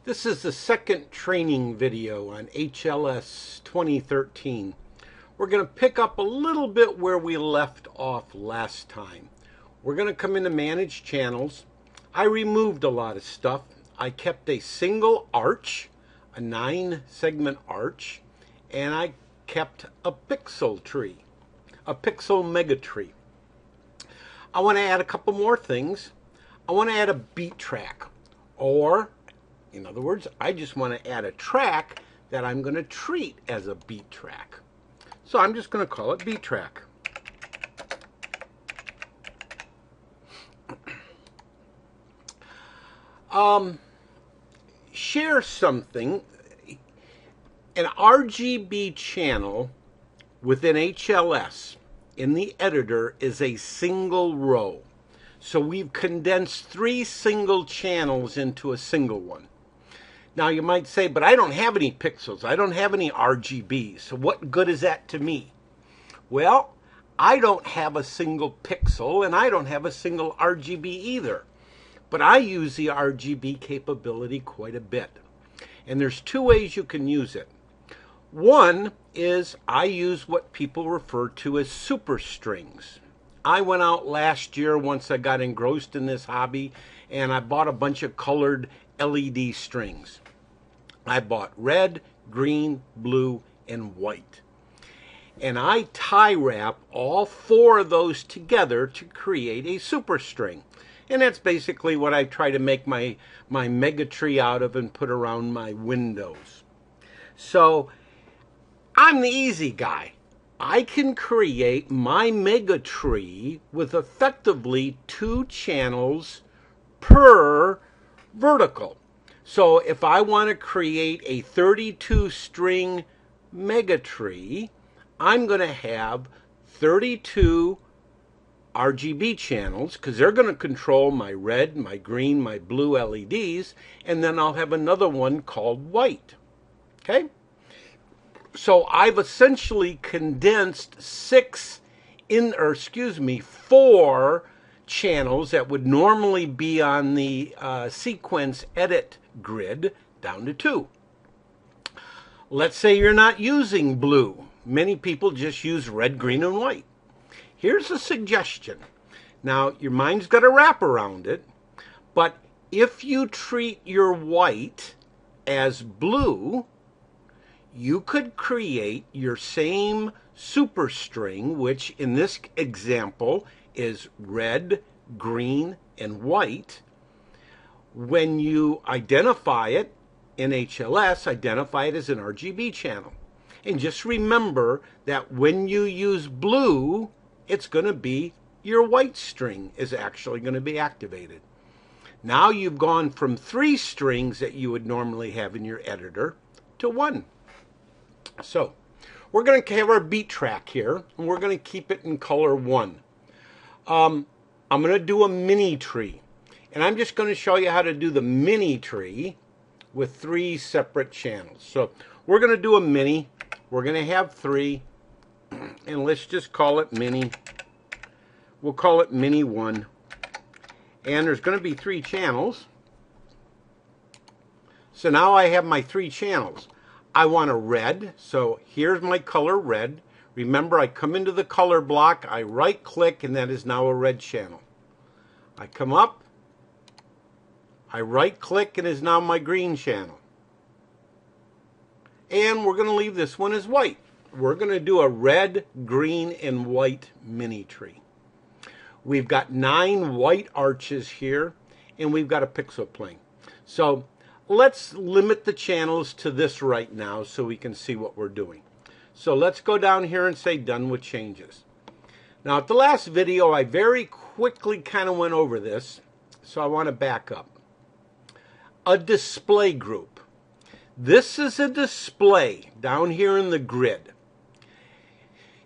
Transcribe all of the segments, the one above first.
This is the second training video on HLS 2013. We're going to pick up a little bit where we left off last time. We're going to come into Manage Channels. I removed a lot of stuff. I kept a single arch, a 9-segment arch, and I kept a pixel tree, a pixel mega tree. I want to add a couple more things. I want to add a beat track, or in other words, I just want to add a track that I'm going to treat as a beat track. So I'm just going to call it beat track. Share something. An RGB channel within HLS in the editor is a single row. So we've condensed 3 single channels into a single one. Now you might say, but I don't have any pixels. I don't have any RGB. So what good is that to me? Well, I don't have a single pixel and I don't have a single RGB either. But I use the RGB capability quite a bit. And there's 2 ways you can use it. One is I use what people refer to as superstrings. I went out last year once I got engrossed in this hobby and I bought a bunch of colored LED strings. I bought red, green, blue, and white. And I tie wrap all 4 of those together to create a superstring. And that's basically what I try to make my mega tree out of and put around my windows. So I'm the easy guy. I can create my mega tree with effectively 2 channels per vertical. So if I want to create a 32 string mega tree, I'm going to have 32 RGB channels because they're going to control my red, my green, my blue LEDs, and then I'll have another one called white. Okay? So I've essentially condensed 4 channels that would normally be on the sequence edit grid down to 2. Let's say you're not using blue. Many people just use red, green, and white. Here's a suggestion. Now, your mind's got a wrap around it, but if you treat your white as blue, you could create your same superstring, which in this example is red, green, and white. When you identify it in HLS, identify it as an RGB channel. And just remember that when you use blue, it's going to be your white string is actually going to be activated. Now you've gone from 3 strings that you would normally have in your editor to 1. So we're going to have our beat track here, and we're going to keep it in color 1. I'm going to do a mini tree, and I'm just going to show you how to do the mini tree with 3 separate channels. So we're going to do a mini. We're going to have 3, and let's just call it mini. We'll call it mini 1. And there's going to be 3 channels. So now I have my 3 channels. I want a red, so here's my color red. Remember, I come into the color block, I right click, and that is now a red channel. I come up, I right click, and is now my green channel. And we're going to leave this one as white. We're going to do a red, green, and white mini tree. We've got 9 white arches here, and we've got a pixel plane. So let's limit the channels to this right now so we can see what we're doing. So let's go down here and say done with changes. Now at the last video I very quickly kind of went over this, so I want to back up. A display group. This is a display down here in the grid.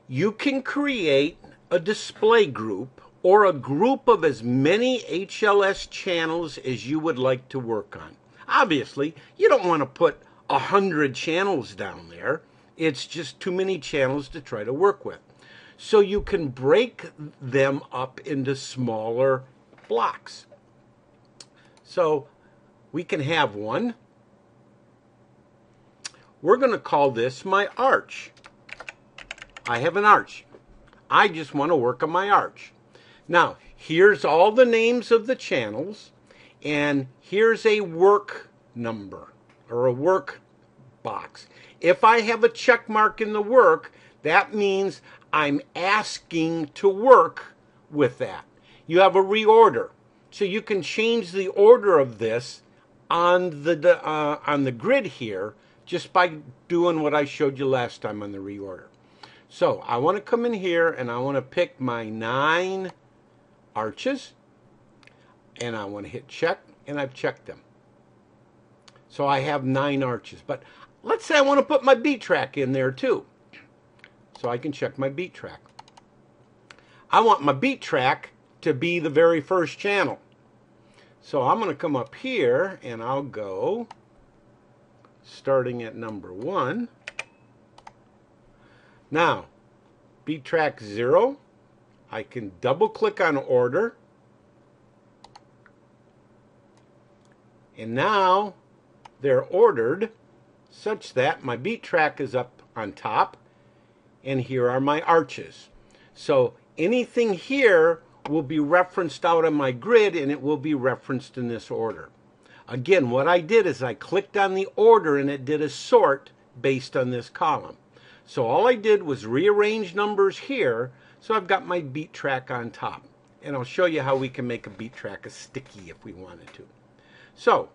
You can create a display group or a group of as many HLS channels as you would like to work on. Obviously, you don't want to put 100 channels down there. It's just too many channels to try to work with. So you can break them up into smaller blocks. So we can have 1, we're going to call this my arch. I have an arch. I just want to work on my arch. Now, here's all the names of the channels, and here's a work number or a work box. If I have a check mark in the work, that means I'm asking to work with that. You have a reorder, so you can change the order of this on the grid here just by doing what I showed you last time on the reorder. So I want to come in here and I want to pick my 9 arches, and I want to hit check, and I've checked them. So I have 9 arches. But let's say I want to put my beat track in there too. So I can check my beat track. I want my beat track to be the very first channel. So I'm going to come up here and I'll go starting at number 1. Now, beat track 0, I can double click on order. And now they're ordered such that my beat track is up on top, and here are my arches. So anything here will be referenced out on my grid, and it will be referenced in this order. Again, what I did is I clicked on the order and it did a sort based on this column. So all I did was rearrange numbers here, so I've got my beat track on top. And I'll show you how we can make a beat track a sticky if we wanted to. So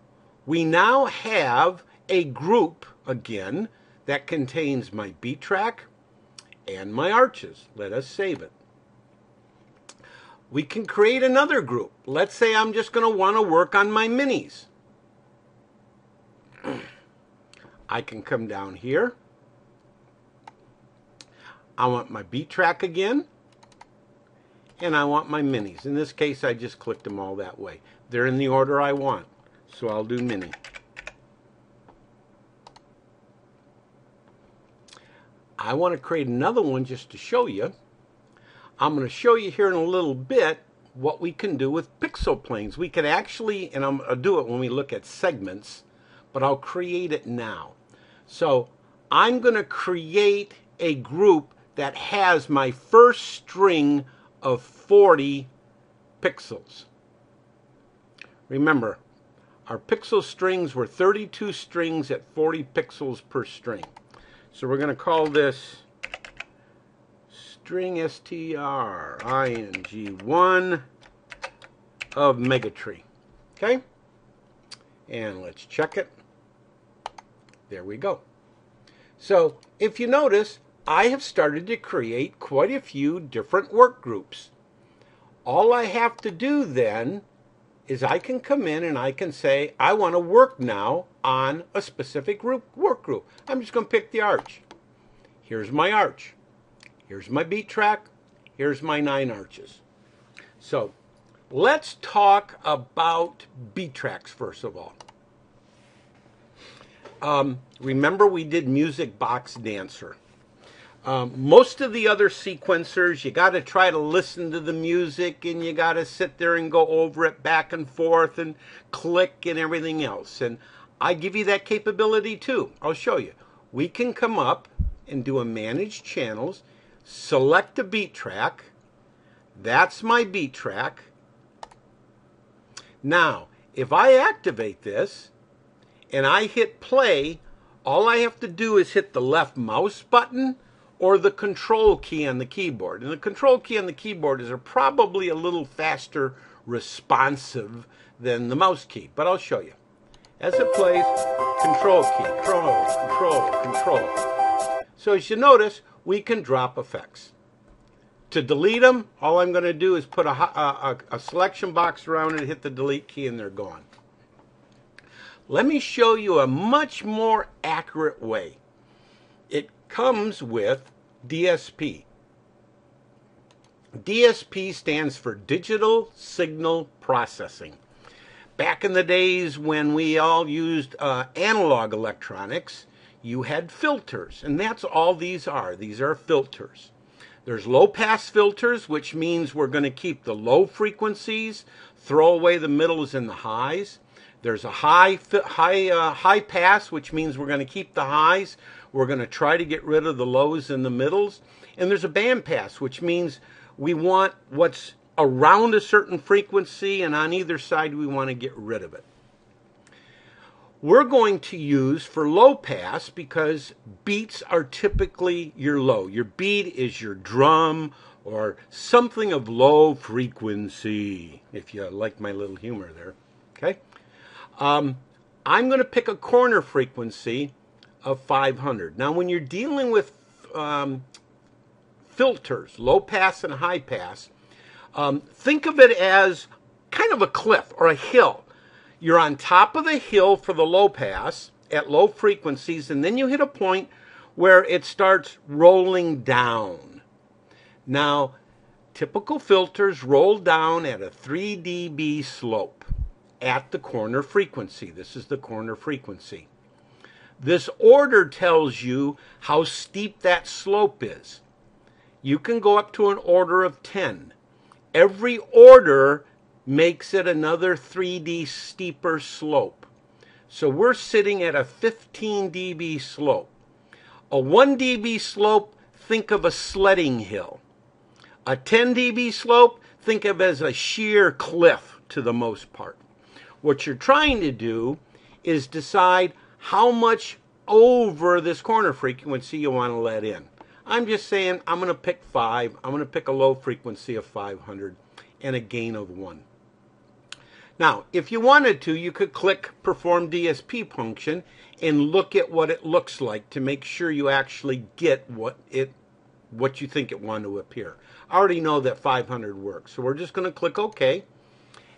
we now have a group again that contains my beat track and my arches. Let us save it. We can create another group. Let's say I'm just going to want to work on my minis. I can come down here. I want my beat track again, and I want my minis. In this case, I just clicked them all that way. They're in the order I want, so I'll do mini. I want to create another one just to show you. I'm going to show you here in a little bit what we can do with pixel planes. We can actually, and I'll do it when we look at segments, but I'll create it now. So I'm going to create a group that has my first string of 40 pixels. Remember, our pixel strings were 32 strings at 40 pixels per string. So we're going to call this string string1 of megatree. Okay? And let's check it. There we go. So if you notice, I have started to create quite a few different work groups. All I have to do then is I can come in and I can say, I want to work now on a specific work group. I'm just going to pick the arch. Here's my arch. Here's my beat track. Here's my 9 arches. So let's talk about beat tracks first of all. Remember we did Music Box Dancer. Most of the other sequencers, you got to try to listen to the music and you got to sit there and go over it back and forth and click and everything else. And I give you that capability too. I'll show you. We can come up and do a Manage Channels, select a beat track. That's my beat track. Now, if I activate this and I hit play, all I have to do is hit the left mouse button or the control key on the keyboard. And the control key on the keyboard is probably a little faster responsive than the mouse key, but I'll show you. As it plays, control key, control. So as you notice, we can drop effects. To delete them, all I'm going to do is put a selection box around it, hit the delete key, and they're gone. Let me show you a much more accurate way. It comes with DSP. DSP stands for Digital Signal Processing. Back in the days when we all used analog electronics, you had filters, and that's all these are. These are filters. There's low-pass filters, which means we're going to keep the low frequencies, throw away the middles and the highs. There's a high pass, which means we're going to keep the highs. We're going to try to get rid of the lows and the middles. And there's a band pass, which means we want what's around a certain frequency, and on either side we want to get rid of it. We're going to use for low pass because beats are typically your low. Your beat is your drum or something of low frequency, if you like my little humor there. Okay? I'm going to pick a corner frequency of 500. Now, when you're dealing with filters, low pass and high pass, think of it as kind of a cliff or a hill. You're on top of the hill for the low pass at low frequencies, and then you hit a point where it starts rolling down. Now, typical filters roll down at a 3 dB slope at the corner frequency. This is the corner frequency. This order tells you how steep that slope is. You can go up to an order of 10. Every order makes it another 3D steeper slope. So we're sitting at a 15 dB slope. A 1 dB slope, think of a sledding hill. A 10 dB slope, think of as a sheer cliff to the most part. What you're trying to do is decide how much over this corner frequency you want to let in. I'm just saying I'm going to pick 5. I'm going to pick a low frequency of 500 and a gain of 1. Now, if you wanted to, you could click Perform DSP function and look at what it looks like to make sure you actually get what you think it wanted to appear. I already know that 500 works, so we're just going to click OK.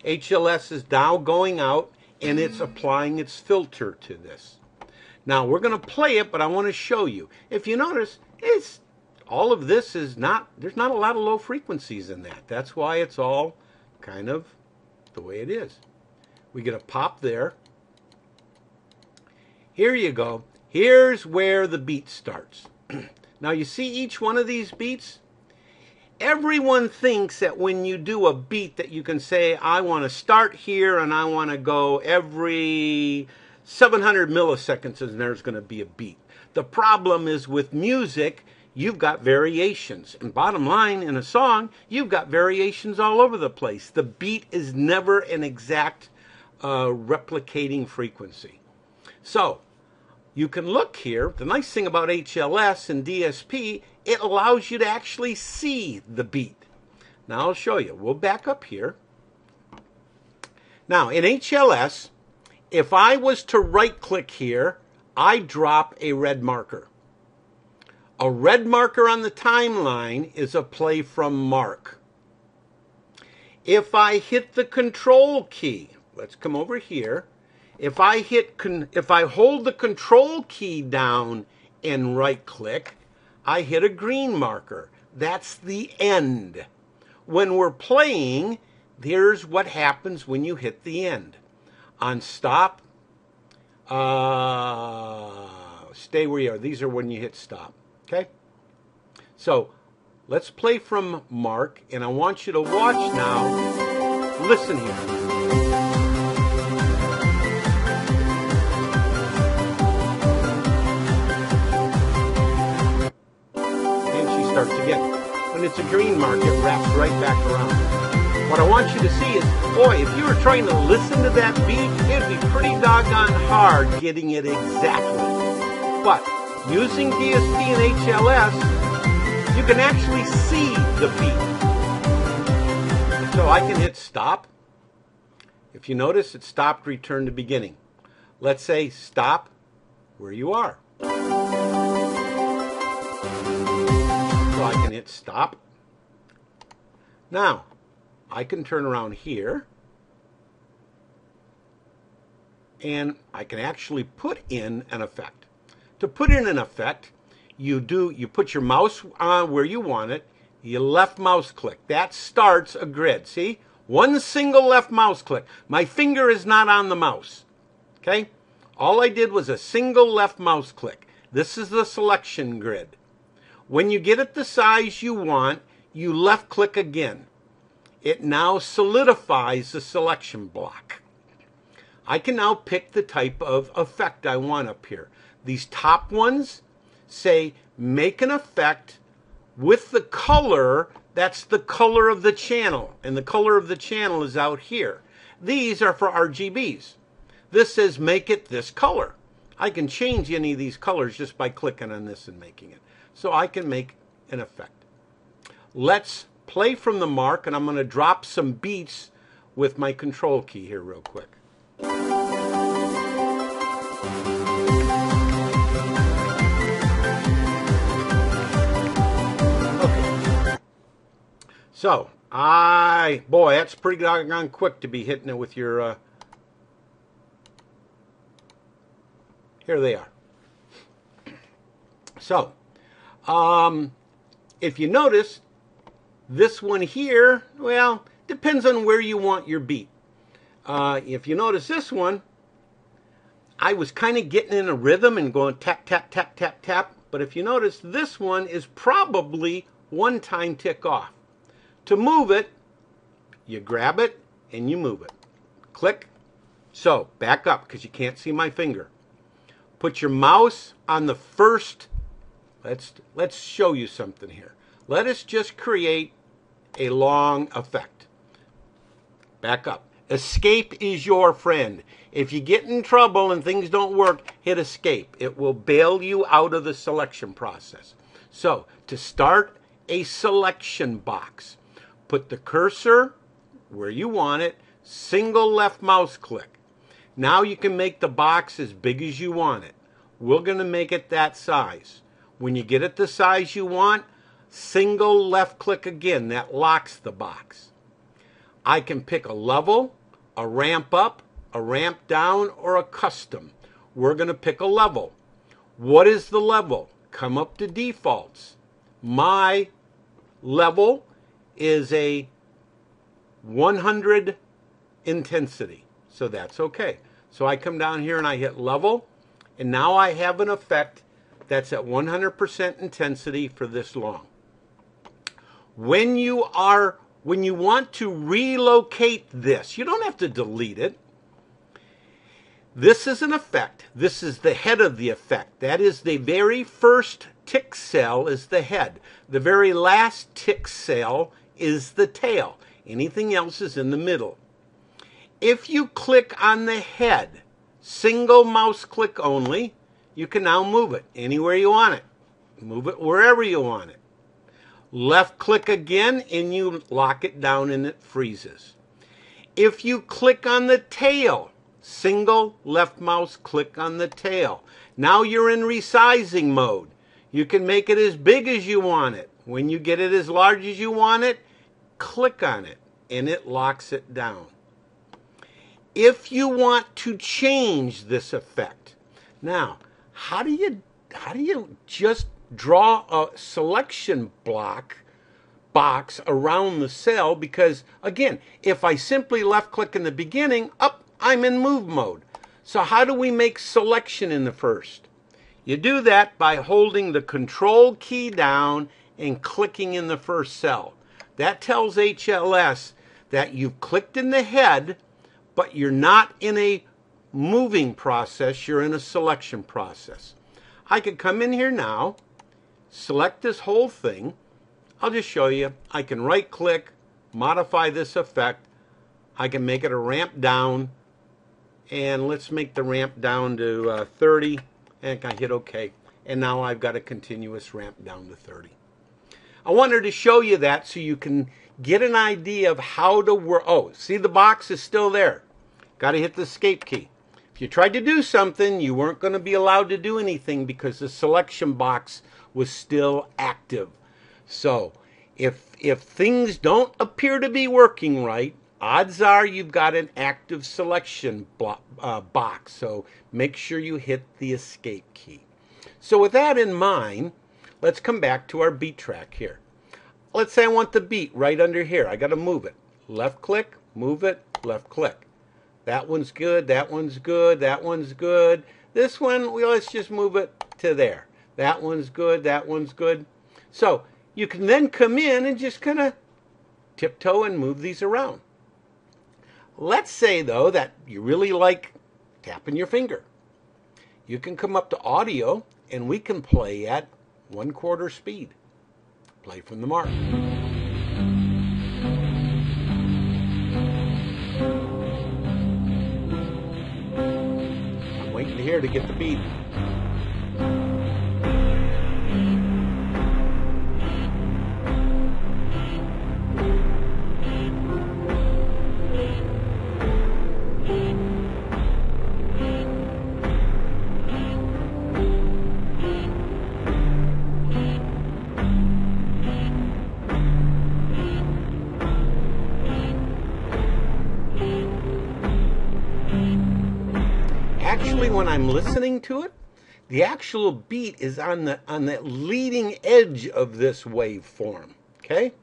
HLS is now going out and it's applying its filter to this. Now, we're going to play it, but I want to show you. If you notice, all of this is there's not a lot of low frequencies in that. That's why it's all kind of the way it is. We get a pop there. Here you go. Here's where the beat starts. Now you see each one of these beats? Everyone thinks that when you do a beat that you can say, I want to start here and I want to go every 700 milliseconds and there's going to be a beat. The problem is with music, you've got variations. And bottom line, in a song, you've got variations all over the place. The beat is never an exact replicating frequency. So, you can look here. The nice thing about HLS and DSP, it allows you to actually see the beat. Now, I'll show you. We'll back up here. Now, in HLS, if I was to right-click here, I drop a red marker. A red marker on the timeline is a play from mark. If I hit the control key, let's come over here. If I hold the control key down and right click, I hit a green marker. That's the end. When we're playing, here's what happens when you hit the end. On stop, stay where you are. These are when you hit stop. Okay? So, let's play from mark, and I want you to watch now. Listen here. And she starts again. When it's a green mark, it wraps right back around. What I want you to see is, boy, if you were trying to listen to that beat, it'd be pretty doggone hard getting it exactly. But using DSP and HLS, you can actually see the beat. So I can hit stop. If you notice, it stopped, return to beginning. Let's say stop where you are. So I can hit stop. Now, I can turn around here and I can actually put in an effect. To put in an effect, you put your mouse on where you want it, you left mouse click. That starts a grid. See? One single left mouse click. My finger is not on the mouse. Okay? All I did was a single left mouse click. This is the selection grid. When you get it the size you want, you left click again. It now solidifies the selection block. I can now pick the type of effect I want up here. These top ones say make an effect with the color that's the color of the channel, and the color of the channel is out here. These are for RGBs. This says make it this color. I can change any of these colors just by clicking on this and making it. So I can make an effect. Let's play from the mark, and I'm going to drop some beats with my control key here real quick. Okay. So, boy, that's pretty doggone quick to be hitting it with your, here they are. So, if you notice, this one here, well, depends on where you want your beat. If you notice this one, I was kind of getting in a rhythm and going tap, tap, tap, tap, tap. But if you notice, this one is probably one time tick off. To move it, you grab it and you move it. Click. So, back up because you can't see my finger. Put your mouse on the first. Let's show you something here. Let us just create a long effect. Back up. Escape is your friend. If you get in trouble and things don't work, hit escape. It will bail you out of the selection process. So, to start a selection box, put the cursor where you want it, single left mouse click. Now you can make the box as big as you want it. We're going to make it that size. When you get it the size you want, single left click again. That locks the box. I can pick a level, a ramp up, a ramp down, or a custom. We're going to pick a level. What is the level? Come up to defaults. My level is a 100 intensity. So that's okay. So I come down here and I hit level. And now I have an effect that's at 100% intensity for this long. When you want to relocate this, you don't have to delete it. This is an effect. This is the head of the effect. That is the very first tick cell is the head. The very last tick cell is the tail. Anything else is in the middle. If you click on the head, single mouse click only, you can now move it anywhere you want it. Move it wherever you want it. Left click again and you lock it down and it freezes. If you click on the tail, single left mouse click on the tail. Now you're in resizing mode. You can make it as big as you want it. When you get it as large as you want it, click on it and it locks it down. If you want to change this effect, now how do you just draw a selection box around the cell? Because again, if I simply left click in the beginning, I'm in move mode. So how do we make selection in the first? You do that by holding the control key down and clicking in the first cell. That tells HLS that you've clicked in the head, but you're not in a moving process, you're in a selection process. I could come in here now, select this whole thing. I'll just show you. I can right click, modify this effect. I can make it a ramp down, and let's make the ramp down to 30, and I hit OK. And now I've got a continuous ramp down to 30. I wanted to show you that so you can get an idea of how to work. Oh, see, the box is still there. Got to hit the escape key. If you tried to do something, you weren't going to be allowed to do anything because the selection box was still active. So if things don't appear to be working right, odds are you've got an active selection box. So make sure you hit the escape key. So with that in mind, let's come back to our beat track here. Let's say I want the beat right under here. I got to move it. Left click, move it, left click. That one's good, that one's good, that one's good. This one, let's just move it to there. That one's good, that one's good. So you can then come in and just kind of tiptoe and move these around. let's say though that you really like tapping your finger. You can come up to audio and we can play at 1/4 speed. Play from the mark. I'm waiting here to get the beat. Actually, when I'm listening to it, the actual beat is on the leading edge of this waveform. Okay?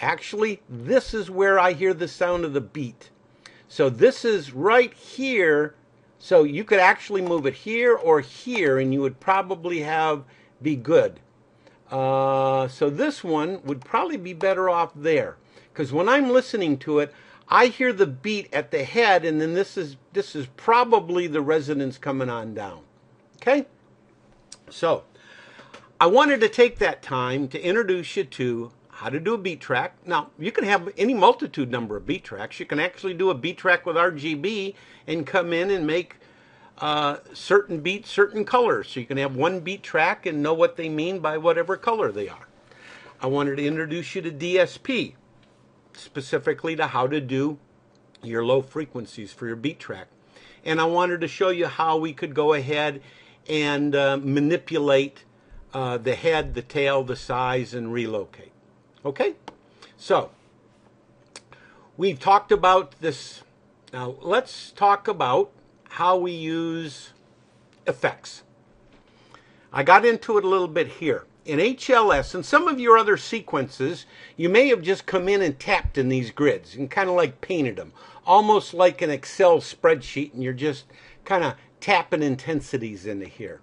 Actually, this is where I hear the sound of the beat. So this is right here. So you could actually move it here or here, and you would probably be good. So this one would probably be better off there, because when I'm listening to it, I hear the beat at the head, and then this is probably the resonance coming on down. Okay? So I wanted to take that time to introduce you to how to do a beat track. Now, you can have any multitude number of beat tracks. You can actually do a beat track with RGB and come in and make certain beats, certain colors. So you can have one beat track and know what they mean by whatever color they are. I wanted to introduce you to DSP, specifically to how to do your low frequencies for your beat track. And I wanted to show you how we could go ahead and manipulate the head, the tail, the size, and relocate. Okay? So, we've talked about this. Now, let's talk about how we use effects. I got into it a little bit here. In HLS and some of your other sequences, you may have just come in and tapped in these grids and kind of like painted them, almost like an Excel spreadsheet, and you're just kind of tapping intensities into here.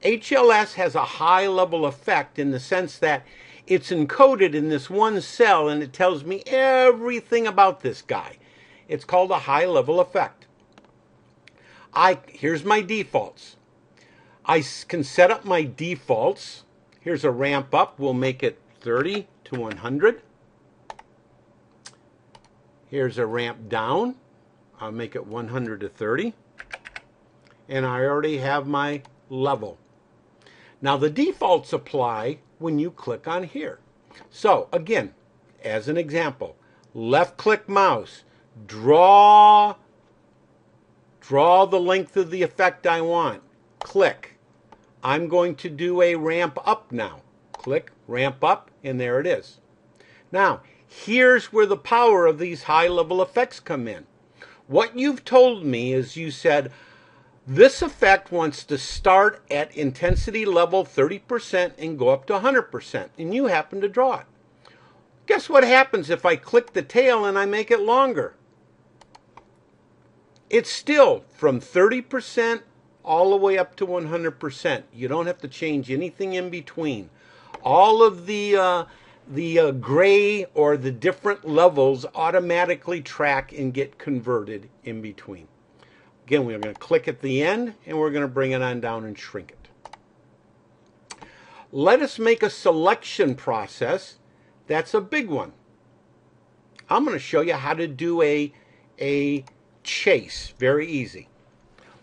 HLS has a high level effect in the sense that it's encoded in this one cell and it tells me everything about this guy. It's called a high level effect. Here's my defaults. I can set up my defaults. Here's a ramp up. We'll make it 30 to 100. Here's a ramp down. I'll make it 100 to 30. And I already have my level. Now the defaults apply when you click on here. So again, as an example, left click mouse, draw the length of the effect I want. Click. I'm going to do a ramp up now. Click, ramp up, and there it is. Now, here's where the power of these high-level effects come in. What you've told me is you said, this effect wants to start at intensity level 30% and go up to 100%, and you happen to draw it. Guess what happens if I click the tail and I make it longer? It's still from 30% all the way up to 100%. You don't have to change anything in between. All of the gray or the different levels automatically track and get converted in between. Again, we're going to click at the end and we're going to bring it on down and shrink it. Let us make a selection process. That's a big one. I'm going to show you how to do a chase. Very easy.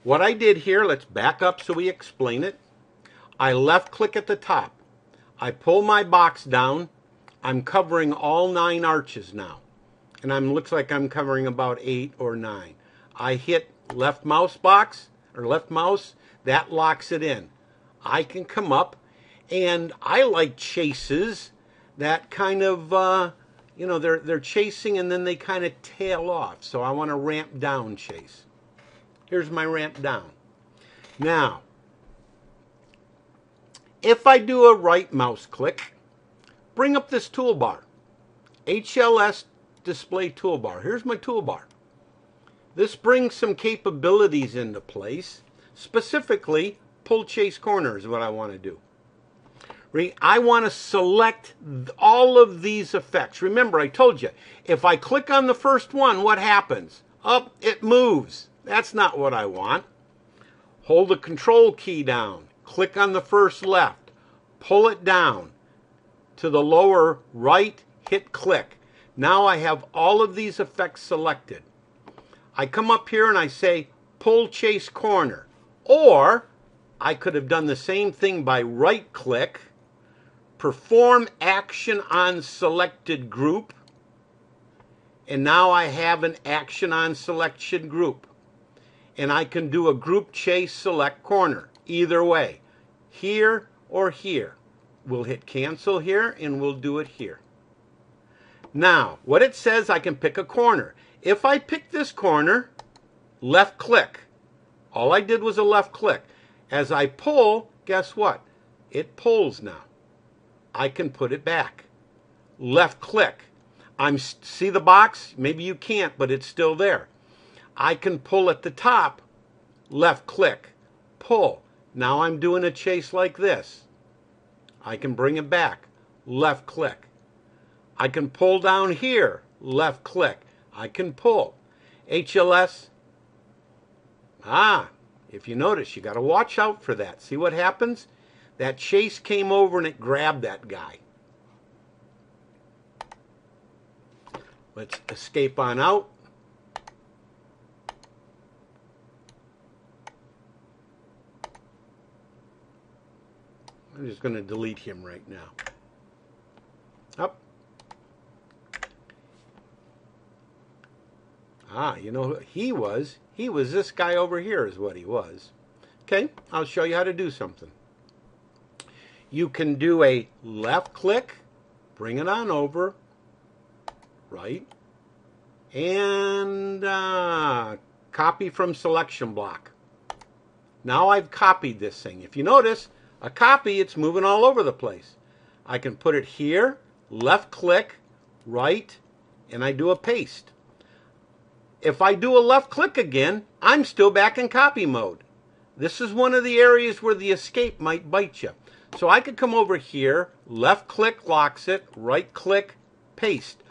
What I did here, let's back up so we explain it. I left click at the top. I pull my box down. I'm covering all 9 arches now. And looks like I'm covering about 8 or 9. I hit left mouse box, or left mouse, that locks it in. I can come up, and I like chases that kind of, you know, they're chasing and then they kind of tail off. So I want to ramp down chase. Here's my ramp down. Now, if I do a right mouse click, bring up this toolbar. HLS display toolbar. Here's my toolbar. This brings some capabilities into place. Specifically, pull chase corner is what I want to do. I want to select all of these effects. Remember, I told you, if I click on the first one, what happens? Up, it moves. That's not what I want. Hold the control key down. Click on the first left. Pull it down to the lower right, hit click. Now I have all of these effects selected. I come up here and I say pull chase corner. Or I could have done the same thing by right click, perform action on selected group, and now I have an action on selection group. And I can do a group chase select corner, either way, here or here. We'll hit cancel here and we'll do it here. Now, what it says, I can pick a corner. If I pick this corner, left click. All I did was a left click. As I pull, guess what? It pulls now. I can put it back. Left click. See the box? Maybe you can't, but it's still there. I can pull at the top. Left click. Pull. Now I'm doing a chase like this. I can bring it back. Left click. I can pull down here. Left click. I can pull. HLS. If you notice, you got to watch out for that. See what happens? That chase came over and it grabbed that guy. Let's escape on out. I'm just going to delete him right now. Up. You know who he was? He was this guy over here is what he was. Okay, I'll show you how to do something. You can do a left click, bring it on over, right, and copy from selection block. Now I've copied this thing. If you notice, a copy, it's moving all over the place. I can put it here, left click, right, and I do a paste. If I do a left click again, I'm still back in copy mode. This is one of the areas where the escape might bite you. So I could come over here, left click locks it, right click, paste.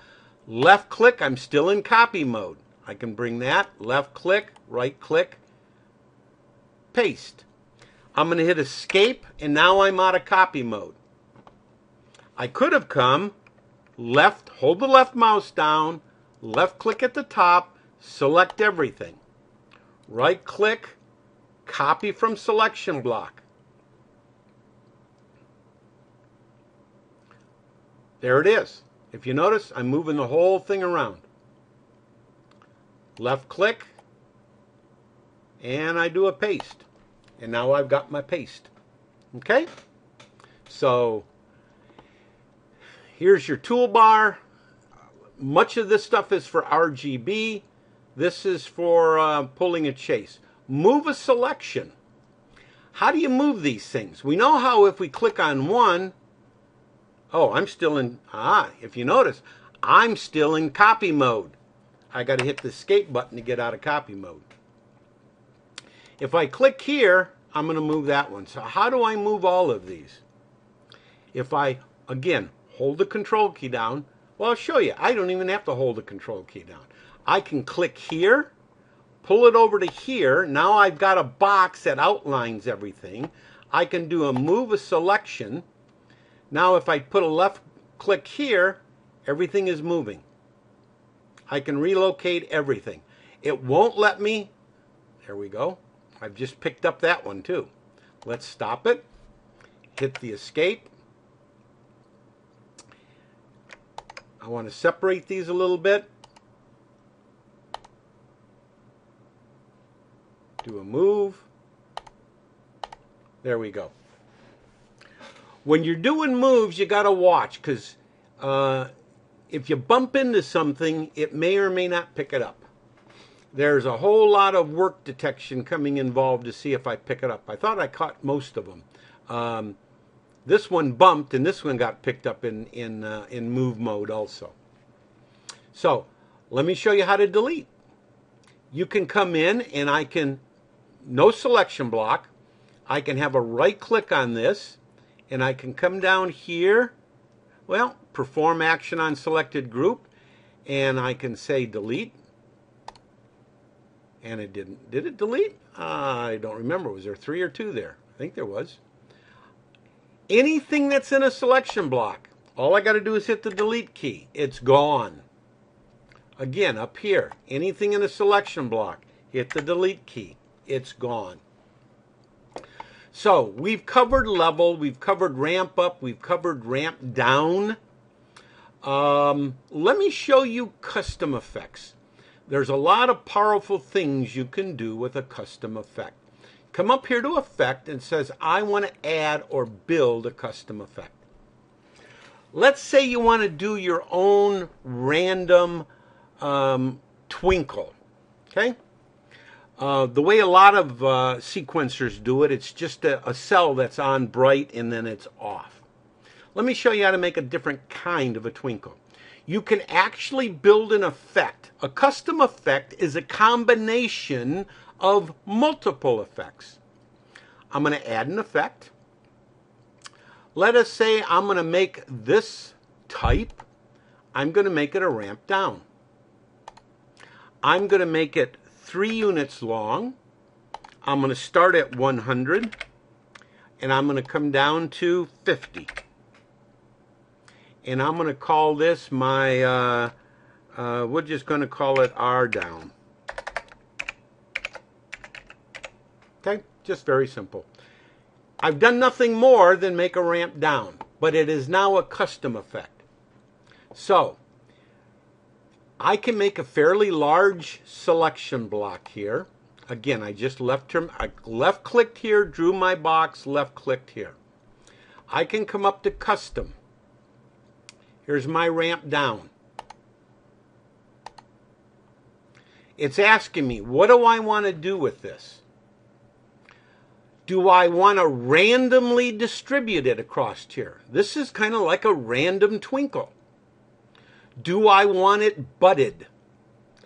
Left click, I'm still in copy mode. I can bring that, left click, right click, paste. I'm going to hit escape, and now I'm out of copy mode. I could have come left, hold the left mouse down, left click at the top, select everything. Right click, copy from selection block. There it is. If you notice, I'm moving the whole thing around. Left click, and I do a paste. And now I've got my paste. Okay? So, here's your toolbar. Much of this stuff is for RGB. This is for pulling a chase. Move a selection. How do you move these things? We know how if we click on one, I'm still in, if you notice, I'm still in copy mode. I got to hit the escape button to get out of copy mode. If I click here, I'm going to move that one. So how do I move all of these? If I, again, hold the control key down, well, I'll show you. I don't even have to hold the control key down. I can click here, pull it over to here. Now I've got a box that outlines everything. I can do a move a selection. Now if I put a left click here, everything is moving. I can relocate everything. It won't let me, there we go. I've just picked up that one too. Let's stop it. Hit the escape. I want to separate these a little bit. Do a move. There we go. When you're doing moves, you got to watch, because if you bump into something, it may or may not pick it up. There's a whole lot of work detection coming involved to see if I pick it up. I thought I caught most of them. This one bumped, and this one got picked up in move mode also. So let me show you how to delete. You can come in, and I can, no selection block. I can have a right click on this, and I can come down here, well, perform action on selected group, and I can say delete. And it didn't. Did it delete? I don't remember. Was there 3 or 2 there? I think there was. Anything that's in a selection block, all I got to do is hit the delete key. It's gone. Again, up here, anything in a selection block, hit the delete key. It's gone. So we've covered level, we've covered ramp up, we've covered ramp down. Let me show you custom effects. There's a lot of powerful things you can do with a custom effect. Come up here to effect and says, I want to add or build a custom effect. Let's say you want to do your own random twinkle. Okay? The way a lot of sequencers do it, it's just a cell that's on bright and then it's off. Let me show you how to make a different kind of a twinkle. You can actually build an effect. A custom effect is a combination of multiple effects. I'm going to add an effect. Let us say I'm going to make this type. I'm going to make it a ramp down. I'm going to make it 3 units long. I'm going to start at 100 and I'm going to come down to 50. And I'm going to call this my, we're just going to call it R down. Okay, just very simple. I've done nothing more than make a ramp down, but it is now a custom effect. So, I can make a fairly large selection block here. Again, I just left-clicked here, drew my box, left-clicked here. I can come up to custom. Here's my ramp down. It's asking me, what do I want to do with this? Do I want to randomly distribute it across here? This is kind of like a random twinkle. Do I want it budded?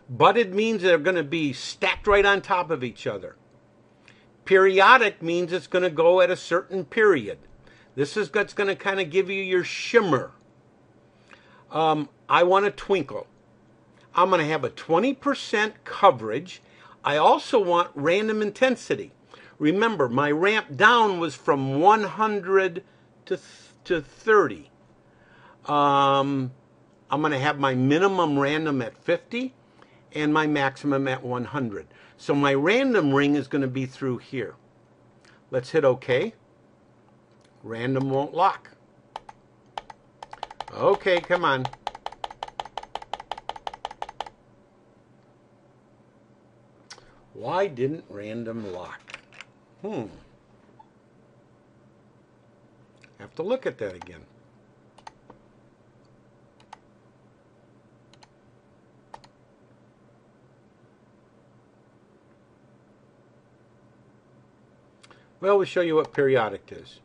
Budded means they're going to be stacked right on top of each other. Periodic means it's going to go at a certain period. This is what's going to kind of give you your shimmer. I want a twinkle. I'm going to have a 20% coverage. I also want random intensity. Remember, my ramp down was from 100 to 30. I'm going to have my minimum random at 50 and my maximum at 100. So my random ring is going to be through here. Let's hit OK. Random won't lock. Okay, come on. Why didn't random lock? Have to look at that again. Well, we'll show you what periodic is.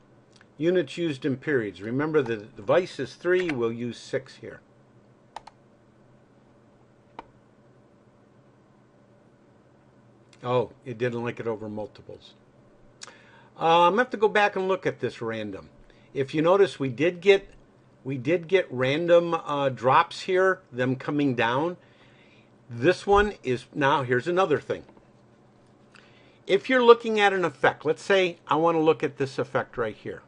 Units used in periods. Remember the device is 3, we'll use 6 here. Oh, it didn't like it over multiples. I'm going to have to go back and look at this random. If you notice, we did get random drops here, them coming down. This one is, now here's another thing. If you're looking at an effect, let's say I want to look at this effect right here.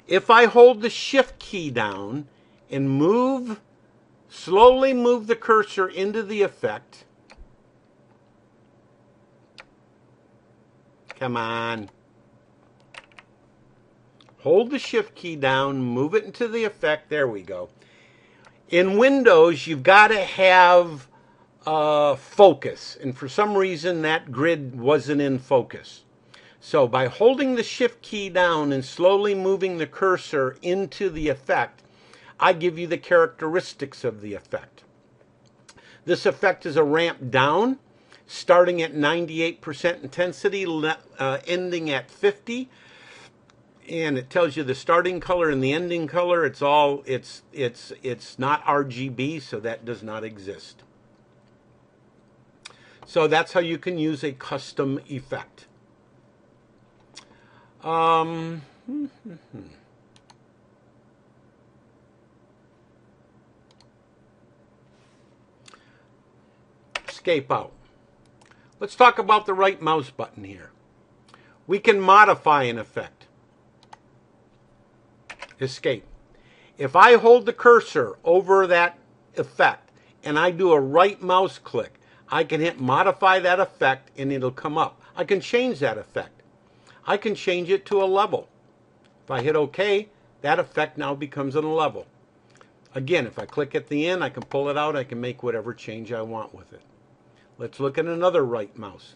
If I hold the shift key down and slowly move the cursor into the effect, come on. Hold the shift key down, move it into the effect, there we go. In Windows, you've got to have focus, and for some reason that grid wasn't in focus. So by holding the shift key down and slowly moving the cursor into the effect, I give you the characteristics of the effect. This effect is a ramp down, starting at 98% intensity, ending at 50, and it tells you the starting color and the ending color. It's not RGB, so that does not exist. So that's how you can use a custom effect. Escape out. Let's talk about the right mouse button here. We can modify an effect. Escape. If I hold the cursor over that effect and I do a right mouse click, I can hit modify that effect and it'll come up. I can change that effect. I can change it to a level. If I hit OK, that effect now becomes a level. Again, if I click at the end, I can pull it out. I can make whatever change I want with it. Let's look at another right mouse.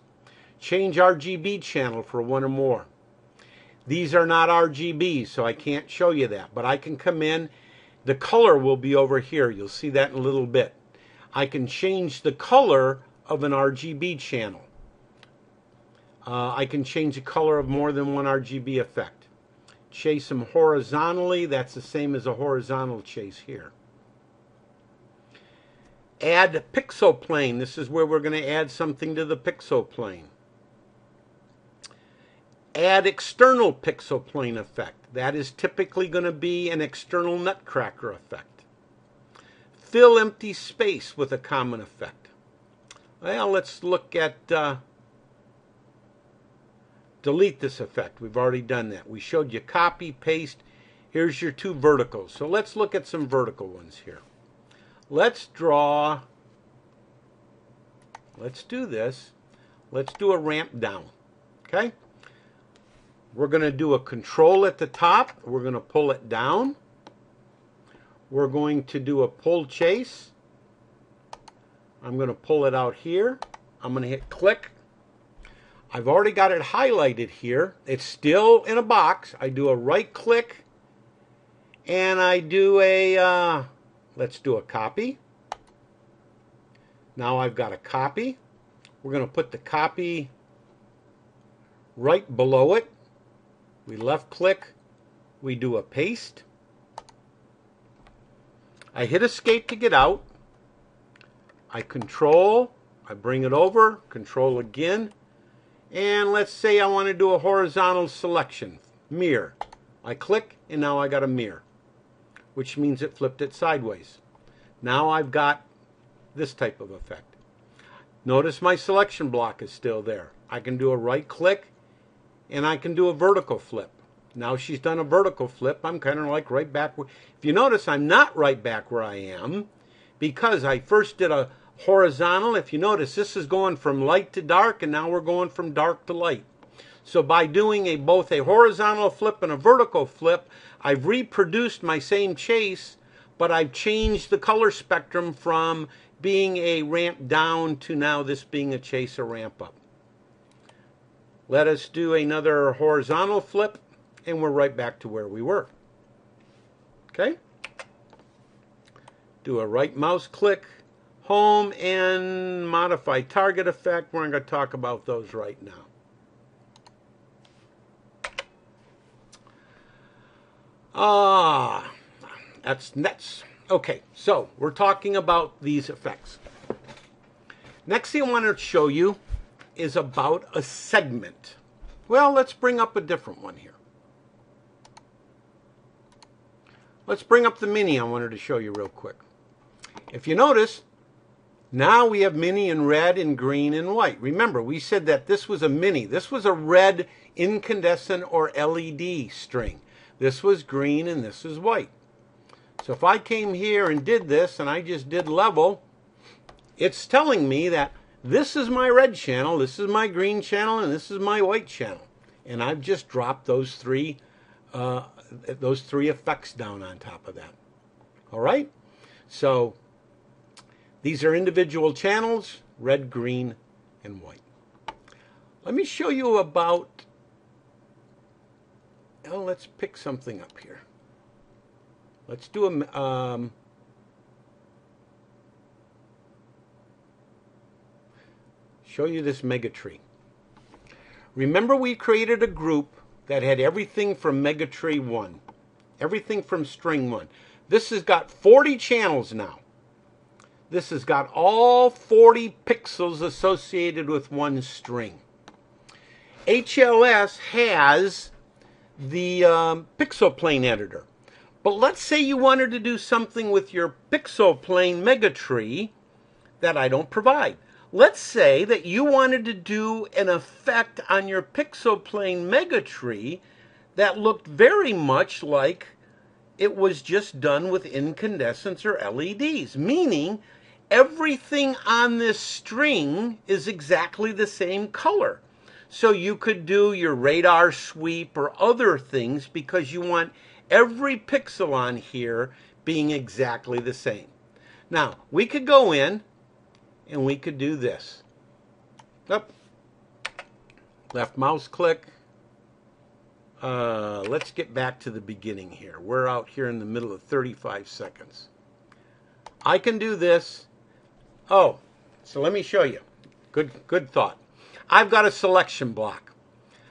Change RGB channel for one or more. These are not RGB, so I can't show you that. But I can come in. The color will be over here. You'll see that in a little bit. I can change the color of an RGB channel. I can change the color of more than one RGB effect. Chase them horizontally. That's the same as a horizontal chase here. Add pixel plane. This is where we're going to add something to the pixel plane. Add external pixel plane effect. That is typically going to be an external nutcracker effect. Fill empty space with a common effect. Well, let's look at delete this effect. We've already done that. We showed you copy, paste. Here's your two verticals. So let's look at some vertical ones here. Let's draw, let's do this. Let's do a ramp down, okay? We're going to do a control at the top. We're going to pull it down. We're going to do a pull chase. I'm going to pull it out here. I'm going to hit click. I've already got it highlighted here. It's still in a box. I do a right click and I do a, let's do a copy. Now I've got a copy. We're going to put the copy right below it. We left click. We do a paste. I hit escape to get out. I control. I bring it over. Control again. And let's say I want to do a horizontal selection. Mirror. I click and now I got a mirror, which means it flipped it sideways. Now I've got this type of effect. Notice my selection block is still there. I can do a right click and I can do a vertical flip. Now she's done a vertical flip. I'm kind of like right back. If you notice, I'm not right back where I am because I first did a horizontal. If you notice, this is going from light to dark and now we're going from dark to light. So by doing both a horizontal flip and a vertical flip, I've reproduced my same chase, but I've changed the color spectrum from being a ramp down to now this being a chase or ramp up. Let us do another horizontal flip, and we're right back to where we were. Okay? Do a right mouse click, home, and modify target effect. We're not going to talk about those right now. That's nuts. Okay, so we're talking about these effects. Next thing I want to show you is about a segment. Well, let's bring up a different one here. Let's bring up the mini I wanted to show you real quick. If you notice, now we have mini in red and green and white. Remember, we said that this was a mini. This was a red incandescent or LED string. This was green and this is white. So if I came here and did this and I just did level, it's telling me that this is my red channel, this is my green channel, and this is my white channel. And I've just dropped those three effects down on top of that. All right? So these are individual channels, red, green, and white. Let me show you about, well, let's pick something up here. Let's do a, show you this mega tree. Remember we created a group that had everything from mega tree 1, everything from string 1. This has got 40 channels now. This has got all 40 pixels associated with one string. HLS has the pixel plane editor. But let's say you wanted to do something with your pixel plane megatree that I don't provide. Let's say that you wanted to do an effect on your pixel plane megatree that looked very much like it was just done with incandescents or LEDs, meaning everything on this string is exactly the same color. So you could do your radar sweep or other things because you want every pixel on here being exactly the same. Now, we could go in and we could do this. Up, left mouse click. Let's get back to the beginning here. We're out here in the middle of 35 seconds. I can do this. Oh, so let me show you. Good thought. I've got a selection block.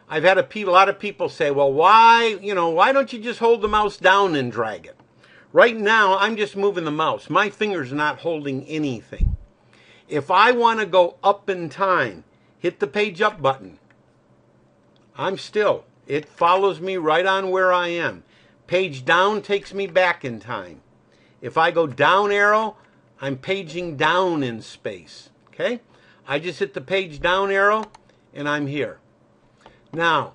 I've had a lot of people say, well, why don't you just hold the mouse down and drag it? Right now, I'm just moving the mouse. My finger's not holding anything. If I want to go up in time, hit the page up button. I'm still. It follows me right on where I am. Page down takes me back in time. If I go down arrow, I'm paging down in space. Okay? I just hit the page down arrow and I'm here. Now,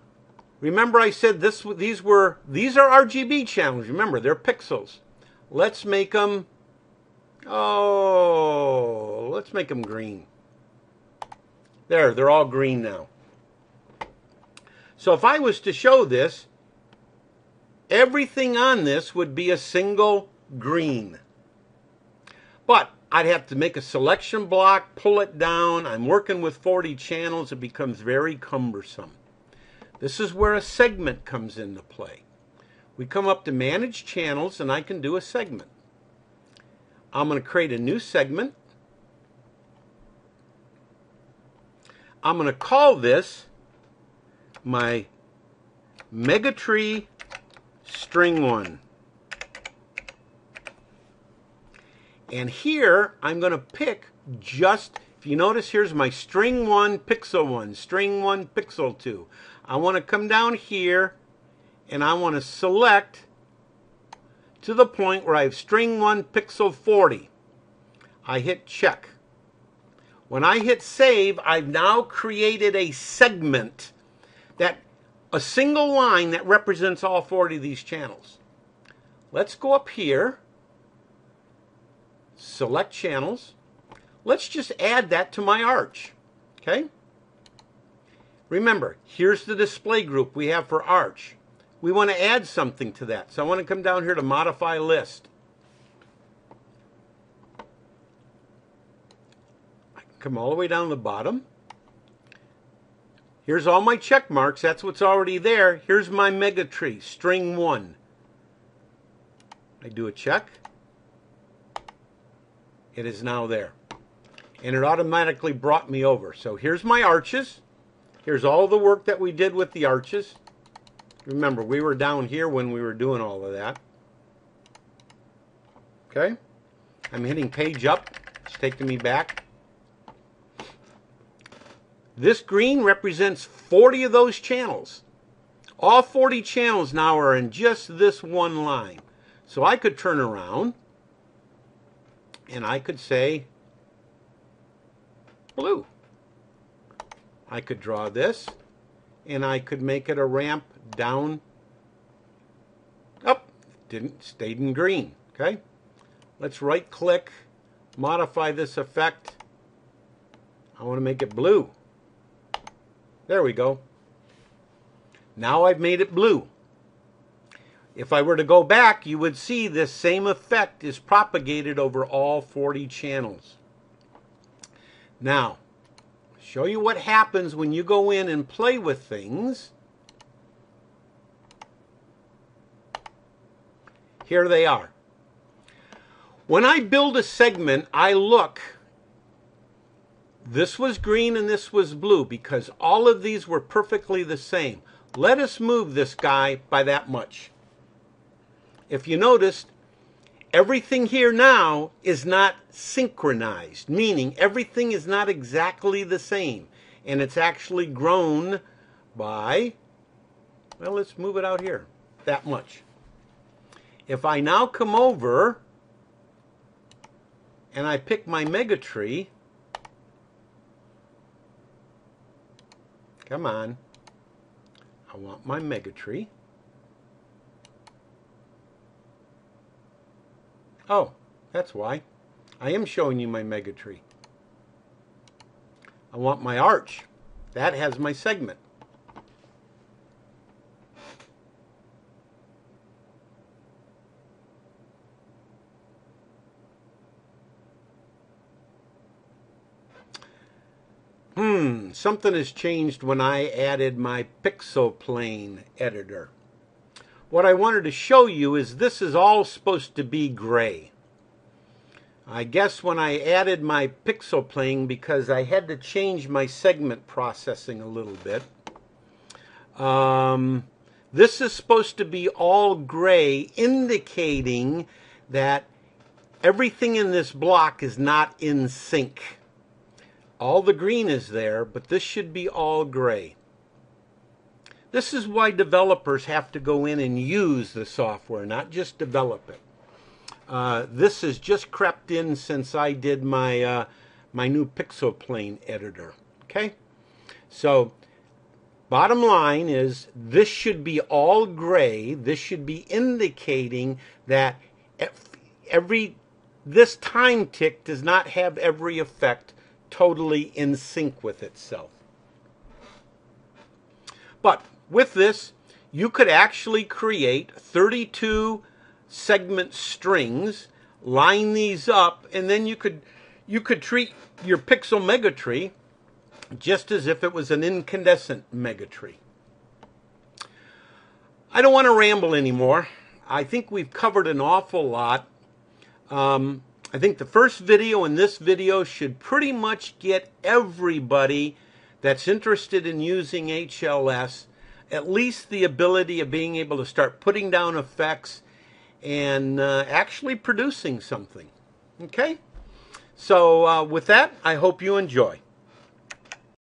remember I said these are RGB channels. Remember, they're pixels. Let's make them green. There, they're all green now. So if I was to show this, everything on this would be a single green. But I'd have to make a selection block, pull it down. I'm working with 40 channels. It becomes very cumbersome. This is where a segment comes into play. We come up to Manage Channels, and I can do a segment. I'm going to create a new segment. I'm going to call this my Megatree String 1. And here, I'm going to pick just, if you notice, here's my String 1, Pixel 1, String 1, Pixel 2. I want to come down here, and I want to select to the point where I have String 1, Pixel 40. I hit check. When I hit save, I've now created a segment, a single line that represents all 40 of these channels. Let's go up here, select channels. Let's just add that to my arch. Okay? Remember, here's the display group we have for arch. We want to add something to that. So I want to come down here to modify list. I can come all the way down to the bottom. Here's all my check marks. That's what's already there. Here's my Megatree, String 1. I do a check. It is now there. And it automatically brought me over. So here's my arches. Here's all the work that we did with the arches. Remember, we were down here when we were doing all of that. Okay? I'm hitting page up. It's taking me back. This green represents 40 of those channels. All 40 channels now are in just this one line. So I could turn around and I could say blue. I could draw this and I could make it a ramp down. Up, stayed in green. Okay? Let's right click, modify this effect. I want to make it blue. There we go. Now I've made it blue. If I were to go back, you would see this same effect is propagated over all 40 channels. Now, show you what happens when you go in and play with things. Here they are. When I build a segment, I look. This was green and this was blue because all of these were perfectly the same. Let us move this guy by that much. If you noticed, everything here now is not synchronized, meaning everything is not exactly the same. And it's actually grown by Well, let's move it out here. That much. If I now come over and I pick my mega tree, come on, I want my mega tree. Oh, that's why. I am showing you my mega tree. I want my arch. That has my segment. Something has changed when I added my pixel plane editor. What I wanted to show you is this is all supposed to be gray. I guess when I added my pixel plane, because I had to change my segment processing a little bit, this is supposed to be all gray, indicating that everything in this block is not in sync. All the green is there, but this should be all gray. This is why developers have to go in and use the software, not just develop it. This has just crept in since I did my my new pixel plane editor. Okay, so bottom line is this should be all gray. This should be indicating that this time tick does not have every effect totally in sync with itself. But with this, you could actually create 32 segment strings, line these up, and then you could treat your pixel megatree just as if it was an incandescent megatree. I don't want to ramble anymore. I think we've covered an awful lot. I think the first video and this video should pretty much get everybody that's interested in using HLS at least the ability of being able to start putting down effects and actually producing something. Okay? So with that, I hope you enjoy.